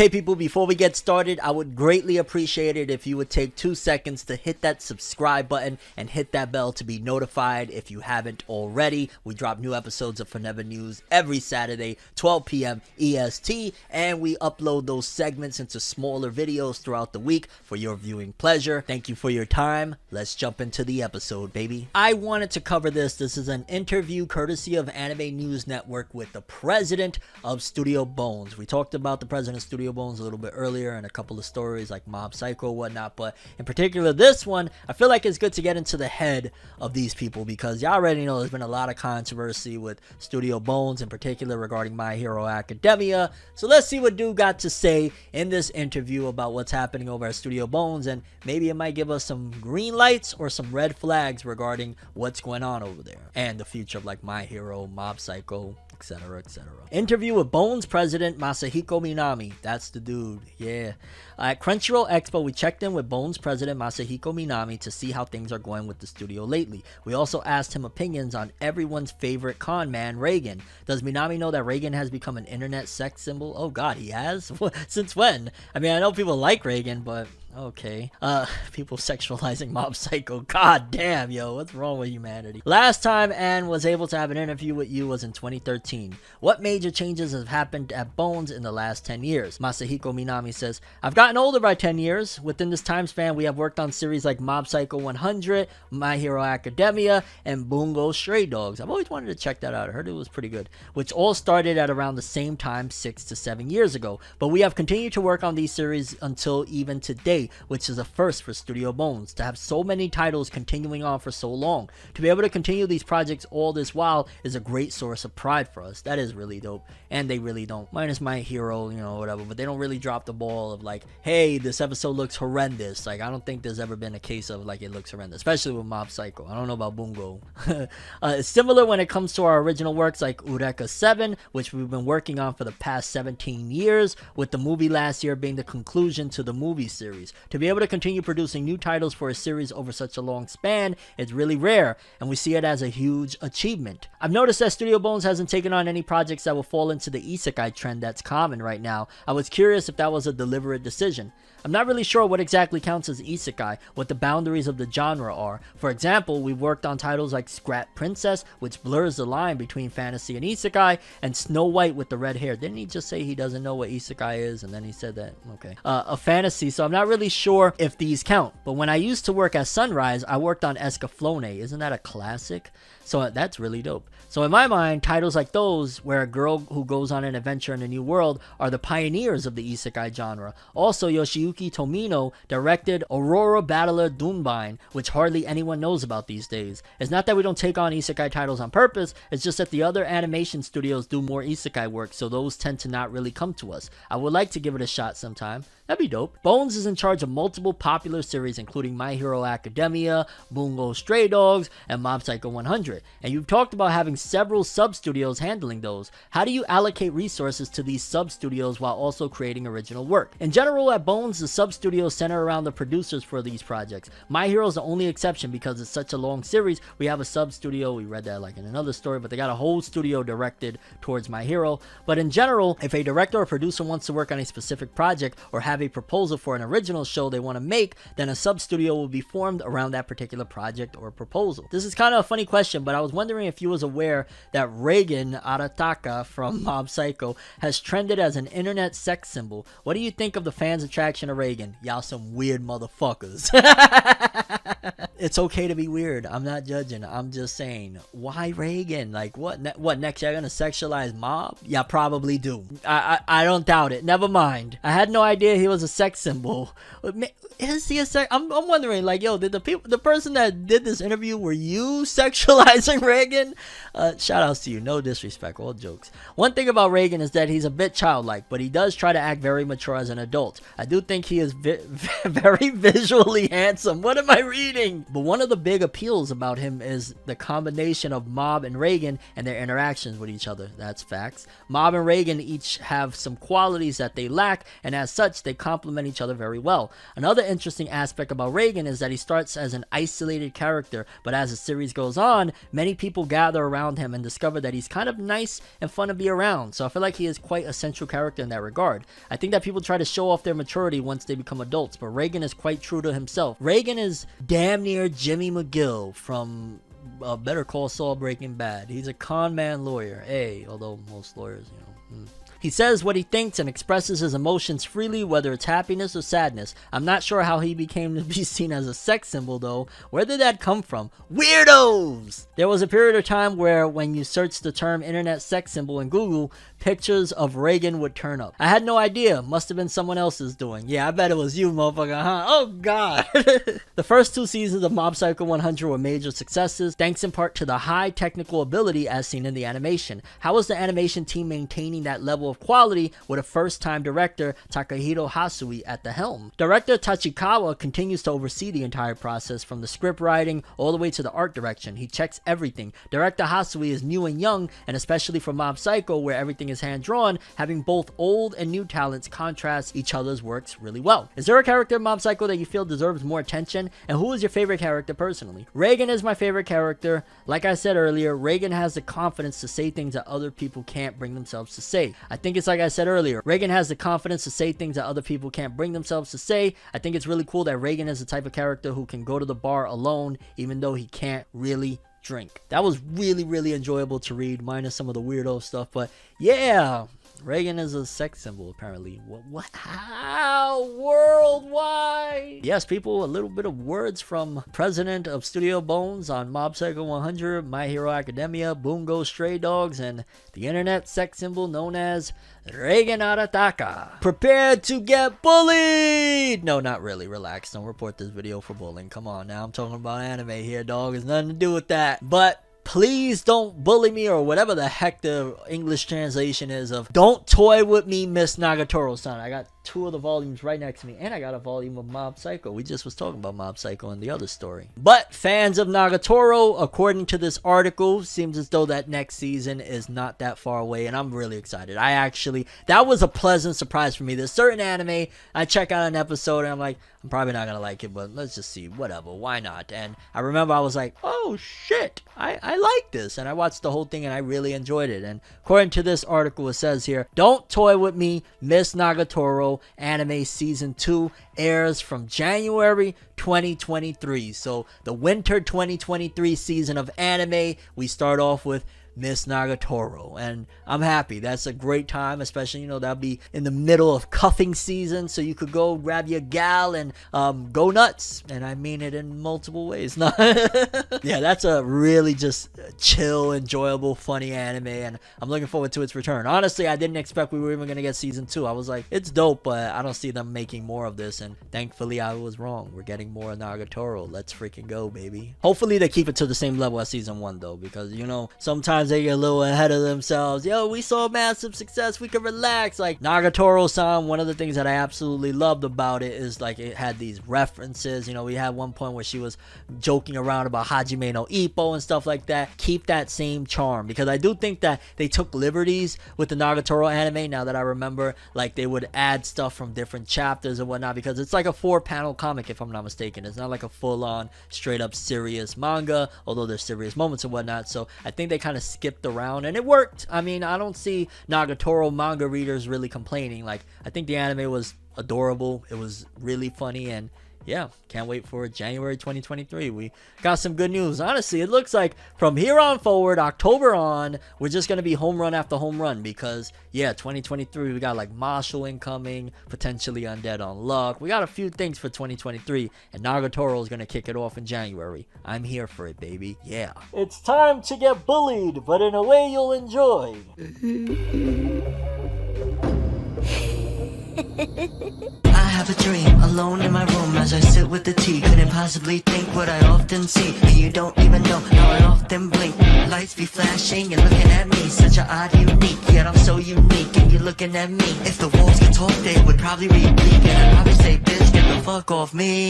Okay, people, before we get started, I would greatly appreciate it if you would take 2 seconds to hit that subscribe button and hit that bell to be notified if you haven't already. We drop new episodes of Forever News every Saturday, 12 p.m. EST, and we upload those segments into smaller videos throughout the week for your viewing pleasure. Thank you for your time. Let's jump into the episode, baby. I wanted to cover this. This is an interview courtesy of Anime News Network with the president of Studio Bones. We talked about the president of Studio Bones a little bit earlier and a couple of stories like Mob Psycho, whatnot, but in particular this one, I feel like it's good to get into the head of these people because y'all already know there's been a lot of controversy with Studio Bones, in particular regarding My Hero Academia. So let's see what dude got to say in this interview about what's happening over at Studio Bones, and maybe it might give us some green lights or some red flags regarding what's going on over there and the future of like My Hero, Mob Psycho, etc, etc. Interview with Bones president Masahiko Minami. That's the dude. Yeah. At Crunchyroll Expo, we checked in with Bones president Masahiko Minami to see how things are going with the studio lately. We also asked him opinions on everyone's favorite con man, Reagan. Does Minami know that Reagan has become an internet sex symbol? Oh god, he has? Since when? I mean, I know people like Reagan, but okay. People sexualizing Mob Psycho. God damn, yo, what's wrong with humanity? Last time Anne was able to have an interview with you was in 2013. What major changes have happened at Bones in the last 10 years? Masahiko Minami says, I've gotten older by 10 years. Within this time span, we have worked on series like Mob Psycho 100, My Hero Academia, and Bungo Stray Dogs. I've always wanted to check that out. I heard it was pretty good. Which all started at around the same time 6 to 7 years ago. But we have continued to work on these series until even today, which is a first for Studio Bones, to have so many titles continuing on for so long. To be able to continue these projects all this while is a great source of pride for us. That is really dope. And they really don't, minus My Hero, you know, whatever, but they don't really drop the ball of like, hey, this episode looks horrendous. Like, I don't think there's ever been a case of like it looks horrendous, especially with Mob Psycho. I don't know about Bungo. It's similar when it comes to our original works like Eureka 7, which we've been working on for the past 17 years, with the movie last year being the conclusion to the movie series. To be able to continue producing new titles for a series over such a long span is really rare, and we see it as a huge achievement. I've noticed that Studio Bones hasn't taken on any projects that will fall into the isekai trend that's common right now. I was curious if that was a deliberate decision. I'm not really sure what exactly counts as isekai, what the boundaries of the genre are. For example, we've worked on titles like Scrap Princess, which blurs the line between fantasy and isekai, and Snow White with the red hair. Didn't he just say he doesn't know what isekai is, and then he said that? Okay. A fantasy, so I'm not really sure if these count. But when I used to work at Sunrise, I worked on Escaflowne. Isn't that a classic? So that's really dope. So in my mind, titles like those, where a girl who goes on an adventure in a new world, are the pioneers of the isekai genre. Also, Yoshiyuki Tomino directed Aurora Battler Dunbine, which hardly anyone knows about these days. It's not that we don't take on isekai titles on purpose, it's just that the other animation studios do more isekai work, so those tend to not really come to us. I would like to give it a shot sometime. That'd be dope. Bones is in charge of multiple popular series, including My Hero Academia, Bungo Stray Dogs, and Mob Psycho 100. And you've talked about having several sub-studios handling those. How do you allocate resources to these sub-studios while also creating original work? In general, at Bones, the sub-studios center around the producers for these projects. My Hero is the only exception because it's such a long series. We have a sub-studio, we read that like in another story, but they got a whole studio directed towards My Hero. But in general, if a director or producer wants to work on a specific project or have a proposal for an original show they want to make, then a sub-studio will be formed around that particular project or proposal. This is kind of a funny question, but I was wondering if you was aware that Reagan Arataka from Mob Psycho has trended as an internet sex symbol. What do you think of the fans' attraction to Reagan? Y'all some weird motherfuckers. It's okay to be weird. I'm not judging. I'm just saying, why Reagan? Like, what next? You're gonna sexualize Mob? Yeah, probably do. I don't doubt it. Never mind. I had no idea he was a sex symbol. Is he a sex? I'm wondering, like, yo, did the person that did this interview, were you sexualizing Reagan? Shout outs to you. No disrespect. All jokes. One thing about Reagan is that he's a bit childlike, but he does try to act very mature as an adult. I do think he is very visually handsome. What am I reading? But one of the big appeals about him is the combination of Mob and Reagan and their interactions with each other. That's facts. Mob and Reagan each have some qualities that they lack, and as such, they complement each other very well. well. Another interesting aspect about Reigen is that he starts as an isolated character, but as the series goes on, many people gather around him and discover that he's kind of nice and fun to be around. So I feel like he is quite a central character in that regard. I think that people try to show off their maturity once they become adults, but Reigen is quite true to himself. Reigen is damn near Jimmy McGill from Better Call Saul, Breaking Bad. He's a con man lawyer, although most lawyers, He says what he thinks and expresses his emotions freely, whether it's happiness or sadness. I'm not sure how he became to be seen as a sex symbol though. Where did that come from? Weirdos! There was a period of time where when you search the term internet sex symbol in Google, pictures of Reigen would turn up. I had no idea. Must have been someone else's doing. Yeah, I bet it was you, motherfucker, huh? Oh god! The first 2 seasons of Mob Psycho 100 were major successes, thanks in part to the high technical ability as seen in the animation. How is the animation team maintaining that level of quality with a first-time director, Takahiro Hasui, at the helm? Director Tachikawa continues to oversee the entire process, from the script writing all the way to the art direction. He checks everything. Director Hasui is new and young, and especially for Mob Psycho, where everything is hand-drawn, having both old and new talents contrast each other's works really well. Is there a character in Mob Psycho that you feel deserves more attention? And who is your favorite character personally? Reigen is my favorite character. Like I said earlier, Reigen has the confidence to say things that other people can't bring themselves to say. I think it's like I said earlier, Reigen has the confidence to say things that other people can't bring themselves to say. I think it's really cool that Reigen is the type of character who can go to the bar alone even though he can't really drink. That was really enjoyable to read, minus some of the weirdo stuff, but yeah, Reigen is a sex symbol apparently. What? How? Worldwide? Yes, people, a little bit of words from President of Studio Bones on Mob Psycho 100, My Hero Academia, Bungo Stray Dogs, and the internet sex symbol known as Reigen Arataka. Prepare to get bullied! No, not really. Relax. Don't report this video for bullying. Come on now. I'm talking about anime here, dog. It's nothing to do with that. But please don't bully me, or whatever the heck the English translation is of "Don't toy with me, Miss Nagatoro-san." I got 2 of the volumes right next to me, and I got a volume of Mob Psycho. We just was talking about Mob Psycho in the other story. But fans of Nagatoro, according to this article, seems as though that next season is not that far away, and I'm really excited. That was a pleasant surprise for me. There's certain anime, I check out an episode, and I'm like, I'm probably not gonna like it, but let's just see, whatever, why not? And I remember I was like, oh shit, I like this, and I watched the whole thing, and I really enjoyed it. And according to this article, it says here, "Don't Toy With Me, Miss Nagatoro Anime Season 2 airs from January 2023. So the winter 2023 season of anime, we start off with Miss Nagatoro, and I'm happy. That's a great time, especially, that'll be in the middle of cuffing season, so you could go grab your gal and go nuts, and I mean it in multiple ways. Yeah, that's a really just chill, enjoyable, funny anime, and I'm looking forward to its return. Honestly, I didn't expect we were even gonna get season 2. I was like, it's dope, but I don't see them making more of this, and thankfully I was wrong. We're getting more Nagatoro. Let's freaking go, baby. Hopefully they keep it to the same level as season 1 though, because sometimes they get a little ahead of themselves. Yo, we saw massive success, we can relax. Like Nagatoro-san, one of the things that I absolutely loved about it is like it had these references. We had one point where she was joking around about Hajime no Ippo and stuff like that. Keep that same charm, because I do think that they took liberties with the Nagatoro anime. Now that I remember, like they would add stuff from different chapters and whatnot, because it's like a 4-panel comic if I'm not mistaken. It's not like a full-on straight up serious manga, although there's serious moments and whatnot. So I think they kind of skipped around and it worked. I mean, I don't see Nagatoro manga readers really complaining. Like, I think the anime was adorable. It was really funny, and yeah, can't wait for January 2023. We got some good news. Honestly, it looks like from here on forward, October on, we're just going to be home run after home run, because yeah, 2023, we got like Marshall incoming, potentially Undead Unluck. We got a few things for 2023, and Nagatoro is going to kick it off in January. I'm here for it, baby. Yeah. It's time to get bullied, but in a way you'll enjoy. I have a dream, alone in my room as I sit with the tea. Couldn't possibly think what I often see, and you don't even know how I often blink. Lights be flashing, you're looking at me, such an odd unique, yet I'm so unique, and you're looking at me. If the walls could talk, they would probably read bleak, and I'd probably say, bitch, get the fuck off me.